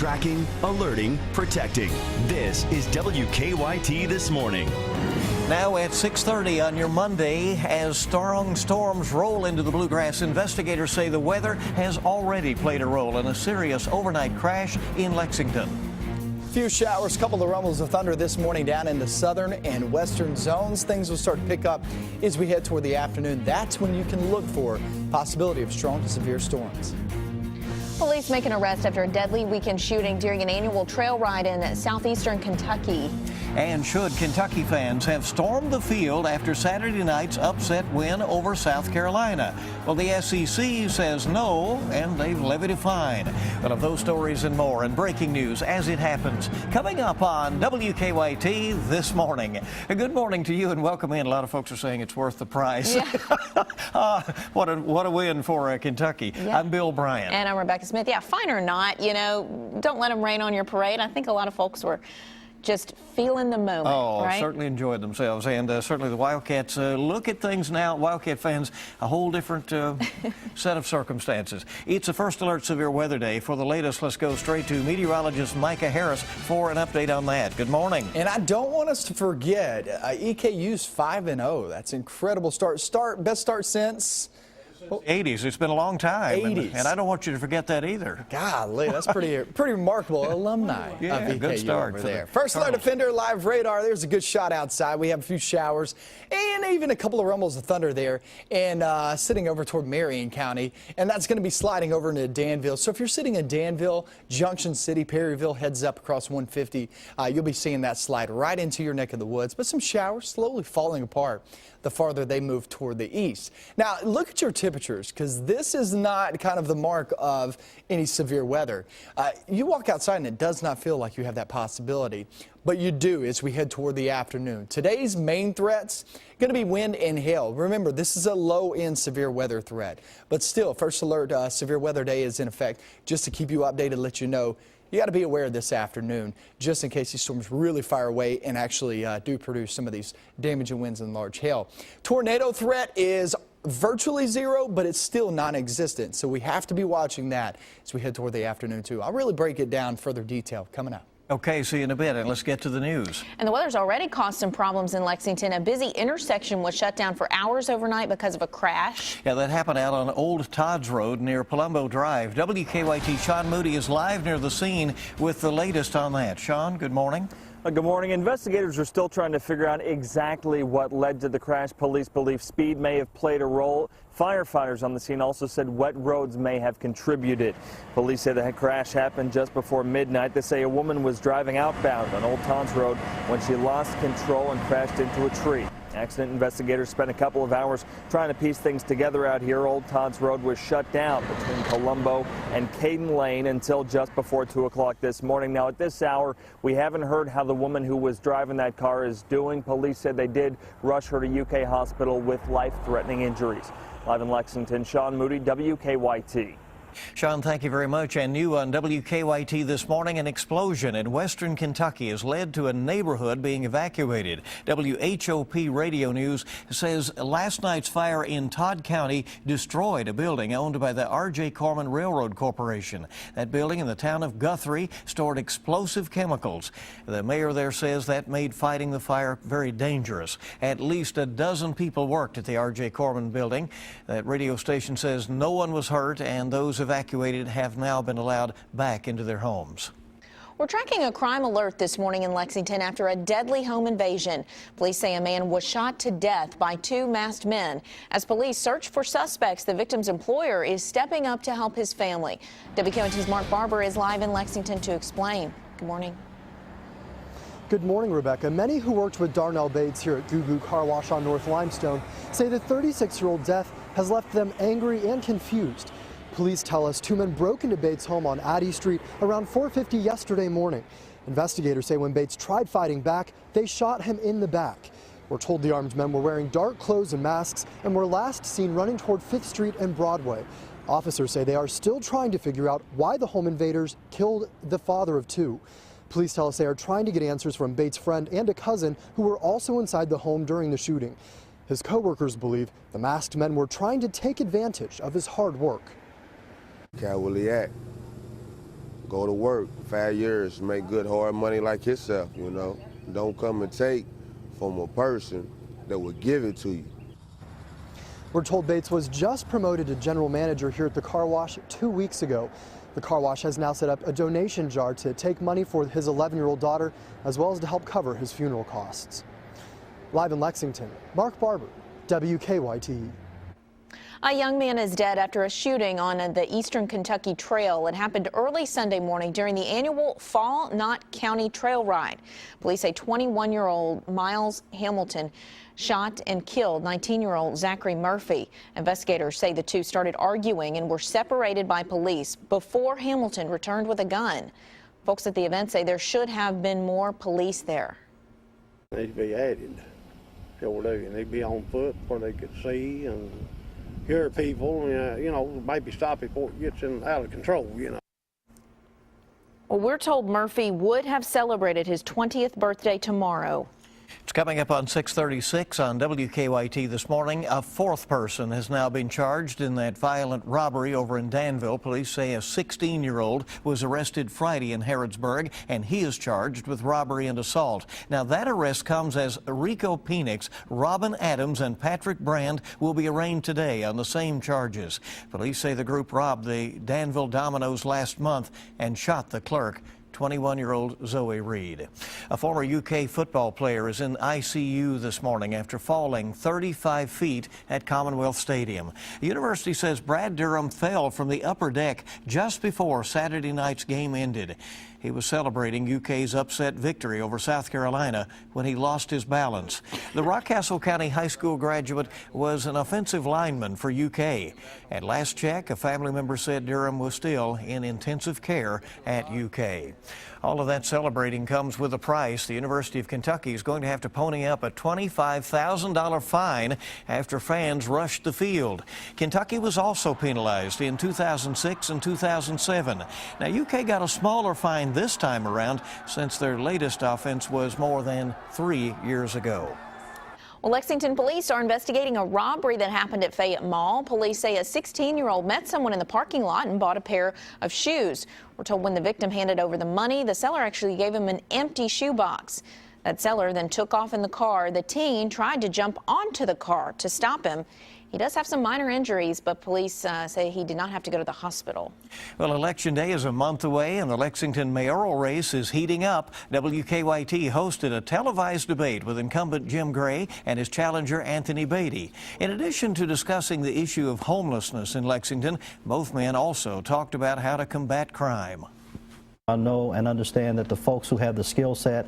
Tracking, alerting, protecting. This is WKYT This Morning. Now at 6:30 on your Monday, as strong storms roll into the bluegrass, investigators say the weather has already played a role in a serious overnight crash in Lexington. Few showers, couple of rumbles of thunder this morning down in the southern and western zones. Things will start to pick up as we head toward the afternoon. That's when you can look for possibility of strong to severe storms. Police make an arrest after a deadly weekend shooting during an annual trail ride in southeastern Kentucky. And should Kentucky fans have stormed the field after Saturday night's upset win over South Carolina? Well, the SEC says no, and they've levied a fine. Well, of those stories and more, and breaking news as it happens, coming up on WKYT This Morning. Good morning to you and welcome in. A lot of folks are saying it's worth the price. Yeah. What a win for Kentucky. Yeah. I'm Bill Bryant. And I'm Rebecca Smith. Yeah, fine or not, you know, don't let them rain on your parade. I think a lot of folks were just feeling the moment, right? Certainly enjoyed themselves, and certainly the Wildcats look at things now, Wildcat fans, a whole different set of circumstances. It's a First Alert Severe Weather Day. For the latest, let's go straight to meteorologist Micah Harris for an update on that. Good morning. And I don't want us to forget, EKU's 5-0. That's incredible start. Best start since 80s. It's been a long time. 80s. And I don't want you to forget that either. Golly, that's pretty remarkable. Alumni of EKU good start over there. First Alert Defender live radar. There's a good shot outside. We have a few showers and even a couple of rumbles of thunder there, and sitting over toward Marion County, and that's going to be sliding over into Danville. So if you're sitting in Danville, Junction City, Perryville, heads up across 150, you'll be seeing that slide right into your neck of the woods. But some showers slowly falling apart the farther they move toward the east. Now, look at your temperatures, because this is not kind of the mark of any severe weather. You walk outside and it does not feel like you have that possibility, but you do as we head toward the afternoon. Today's main threats going to be wind and hail. Remember, this is a low-end severe weather threat, but still, First Alert Severe Weather Day is in effect. Just to keep you updated, let you know, you got to be aware this afternoon, just in case these storms really fire away and actually do produce some of these damaging winds and large hail. Tornado threat is virtually zero, but it's still non-existent, so we have to be watching that as we head toward the afternoon too. I'll really break it down further detail coming up. Okay, see you in a bit, and let's get to the news. And the weather's already caused some problems in Lexington. A busy intersection was shut down for hours overnight because of a crash. Yeah, that happened out on Old Todd's Road near Palumbo Drive. WKYT Sean Moody is live near the scene with the latest on that. Sean, good morning. Good morning. Investigators are still trying to figure out exactly what led to the crash. Police believe speed may have played a role. Firefighters on the scene also said wet roads may have contributed. Police say the crash happened just before midnight. They say a woman was driving outbound on Old Todd's Road when she lost control and crashed into a tree. Accident investigators spent a couple of hours trying to piece things together out here. Old Todd's Road was shut down between Palumbo and Caden Lane until just before 2 o'clock this morning. Now, at this hour, we haven't heard how the woman who was driving that car is doing. Police said they did rush her to UK Hospital with life-threatening injuries. Live in Lexington, Sean Moody, WKYT. Sean, thank you very much. And new on WKYT this morning, an explosion in western Kentucky has led to a neighborhood being evacuated. WHOP Radio News says last night's fire in Todd County destroyed a building owned by the R.J. Corman Railroad Corporation. That building in the town of Guthrie stored explosive chemicals. The mayor there says that made fighting the fire very dangerous. At least a dozen people worked at the R.J. Corman building. That radio station says no one was hurt, and those evacuated have now been allowed back into their homes. We're tracking a crime alert this morning in Lexington after a deadly home invasion. Police say a man was shot to death by two masked men. As police search for suspects, the victim's employer is stepping up to help his family. WKYT's Mark Barber is live in Lexington to explain. Good morning. Good morning, Rebecca. Many who worked with Darnell Bates here at Goo Goo Car Wash on North Limestone say the 36-year-old death has left them angry and confused. Police tell us two men broke into Bates' home on Addy Street around 4:50 yesterday morning. Investigators say when Bates tried fighting back, they shot him in the back. We're told the armed men were wearing dark clothes and masks and were last seen running toward 5th Street and Broadway. Officers say they are still trying to figure out why the home invaders killed the father of two. Police tell us they are trying to get answers from Bates' friend and a cousin who were also inside the home during the shooting. His co-workers believe the masked men were trying to take advantage of his hard work. How will he act? go to work 5 years, make good hard money like yourself, you know. Don't come and take from a person that will give it to you. We're told Bates was just promoted to general manager here at the car wash 2 weeks ago. The car wash has now set up a donation jar to take money for his 11-year-old daughter, as well as to help cover his funeral costs. Live in Lexington, Mark Barber, WKYT. A young man is dead after a shooting on the Eastern Kentucky Trail. It happened early Sunday morning during the annual Fall Knott County Trail Ride. Police say 21-year-old Miles Hamilton shot and killed 19-year-old Zachary Murphy. Investigators say the two started arguing and were separated by police before Hamilton returned with a gun. Folks at the event say there should have been more police there. They need to be added, sure do, and they'd be on foot where they could see and hear people, you know, maybe stop it before it gets out of control, you know. Well, we're told Murphy would have celebrated his 20th birthday tomorrow. It's coming up on 6:36 on WKYT this morning. A fourth person has now been charged in that violent robbery over in Danville. Police say a 16-year-old was arrested Friday in Harrodsburg, and he is charged with robbery and assault. Now, that arrest comes as Rico Penix, Robin Adams, and Patrick Brand will be arraigned today on the same charges. Police say the group robbed the Danville Domino's last month and shot the clerk, 21-year-old Zoe Reed. A former UK football player is in ICU this morning after falling 35 feet at Commonwealth Stadium. The university says Brad Durham fell from the upper deck just before Saturday night's game ended. He was celebrating UK's upset victory over South Carolina when he lost his balance. The Rockcastle County High School graduate was an offensive lineman for UK. At last check, a family member said Durham was still in intensive care at UK. All of that celebrating comes with a price. The University of Kentucky is going to have to pony up a $25,000 fine after fans rushed the field. Kentucky was also penalized in 2006 and 2007. Now, UK got a smaller fine this time around since their latest offense was more than 3 years ago. Well, Lexington police are investigating a robbery that happened at Fayette Mall. Police say a 16-year-old met someone in the parking lot and bought a pair of shoes. We're told when the victim handed over the money, the seller actually gave him an empty shoebox. That seller then took off in the car. The teen tried to jump onto the car to stop him. He does have some minor injuries, but police say he did not have to go to the hospital. Well, Election Day is a month away, and the Lexington mayoral race is heating up. WKYT hosted a televised debate with incumbent Jim Gray and his challenger Anthony Beatty. In addition to discussing the issue of homelessness in Lexington, both men also talked about how to combat crime. I know and understand that the folks who have the skill set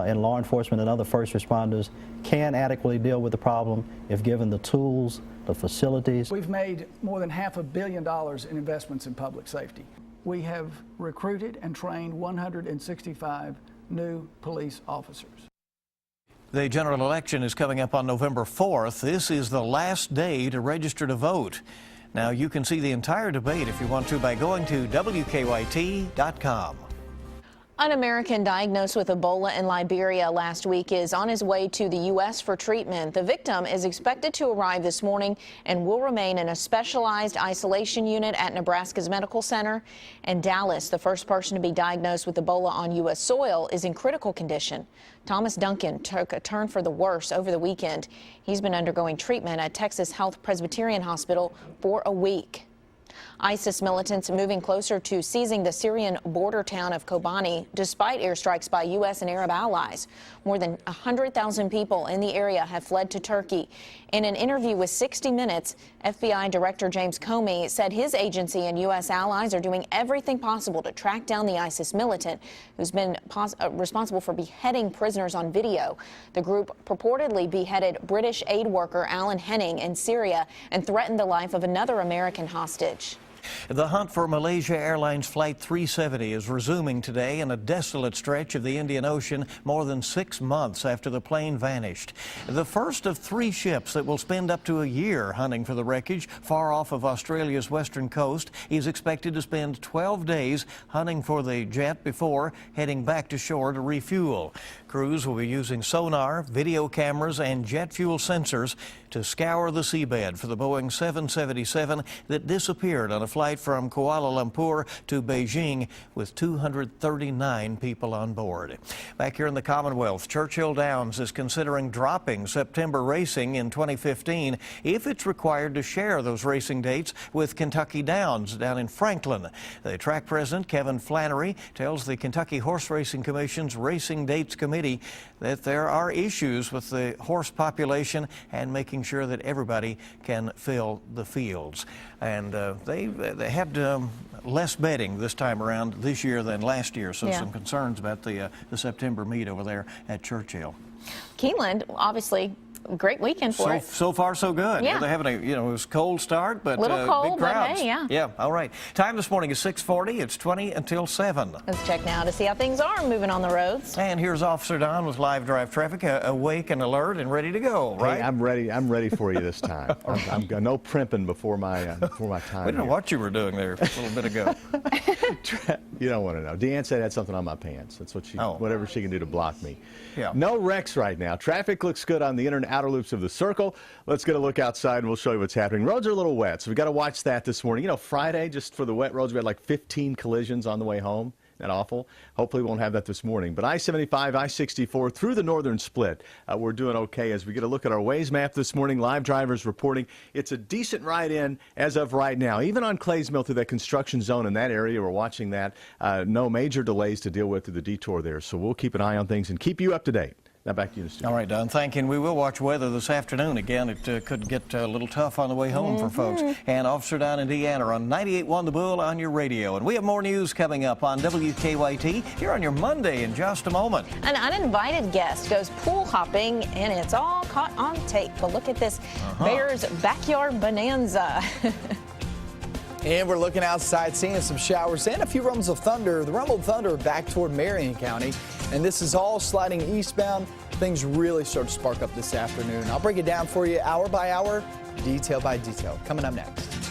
in law enforcement and other first responders can adequately deal with the problem if given the tools, the facilities. We've made more than $500 million in investments in public safety. We have recruited and trained 165 new police officers. The general election is coming up on November 4th. This is the last day to register to vote. Now, you can see the entire debate if you want to by going to WKYT.com. An American diagnosed with Ebola in Liberia last week is on his way to the U.S. for treatment. The victim is expected to arrive this morning and will remain in a specialized isolation unit at Nebraska's Medical Center. And Dallas, the first person to be diagnosed with Ebola on U.S. soil, is in critical condition. Thomas Duncan took a turn for the worse over the weekend. He's been undergoing treatment at Texas Health Presbyterian Hospital for a week. ISIS militants moving closer to seizing the Syrian border town of Kobani despite airstrikes by U.S. and Arab allies. More than 100,000 people in the area have fled to Turkey. In an interview with 60 Minutes, FBI Director James Comey said his agency and U.S. allies are doing everything possible to track down the ISIS militant who's been responsible for beheading prisoners on video. The group purportedly beheaded British aid worker Alan Henning in Syria and threatened the life of another American hostage. The hunt for Malaysia Airlines Flight 370 is resuming today in a desolate stretch of the Indian Ocean more than 6 months after the plane vanished. The first of 3 ships that will spend up to a year hunting for the wreckage far off of Australia's western coast is expected to spend 12 days hunting for the jet before heading back to shore to refuel. Crews will be using sonar, video cameras, and jet fuel sensors to scour the seabed for the Boeing 777 that disappeared on a flight from Kuala Lumpur to Beijing with 239 people on board. Back here in the Commonwealth, Churchill Downs is considering dropping September racing in 2015 if it's required to share those racing dates with Kentucky Downs down in Franklin. The track president, Kevin Flannery, tells the Kentucky Horse Racing Commission's Racing Dates Committee that there are issues with the horse population and making sure that everybody can fill the fields. And they had less betting this time around this year than last year, so some concerns about the September meet over there at Churchill. Keeneland, obviously, great weekend for it. So far, so good. Yeah. They're having it was a cold start, but little cold, big crowds. but hey, yeah. Yeah, all right. Time this morning is 6:40. It's 20 until 7. Let's check now to see how things are moving on the roads. And here's Officer Don with live drive traffic, awake and alert and ready to go, right? Hey, I'm ready. I'm ready for you this time. I'm no primping before my time. We don't know what you were doing there a little bit ago. You don't want to know. Deanne said I had something on my pants. That's what whatever she can do to block me. Yeah. No wrecks right now. Traffic looks good on the inner and outer loops of the circle. Let's get a look outside and we'll show you what's happening. Roads are a little wet, so we've got to watch that this morning. You know, Friday, just for the wet roads, we had like 15 collisions on the way home. Isn't that awful? Hopefully we won't have that this morning. But I-75, I-64 through the northern split, we're doing okay as we get a look at our Waze map this morning. Live drivers reporting it's a decent ride in as of right now. Even on Clays Mill through that construction zone in that area, we're watching that. No major delays to deal with through the detour there. So we'll keep an eye on things and keep you up to date. Now back to you, Stuart. All right, Don, thank you. And we will watch weather this afternoon. Again, it could get a little tough on the way home for folks. And Officer Don and Deanna are on 98.1 The Bull on your radio. And we have more news coming up on WKYT here on your Monday in just a moment. An uninvited guest goes pool hopping, and it's all caught on tape. But look at this Bears backyard bonanza. And we're looking outside, seeing some showers and a few rumbles of thunder. The rumble of thunder back toward Marion County. And this is all sliding eastbound. Things really start to spark up this afternoon. I'll break it down for you hour by hour, detail by detail. Coming up next.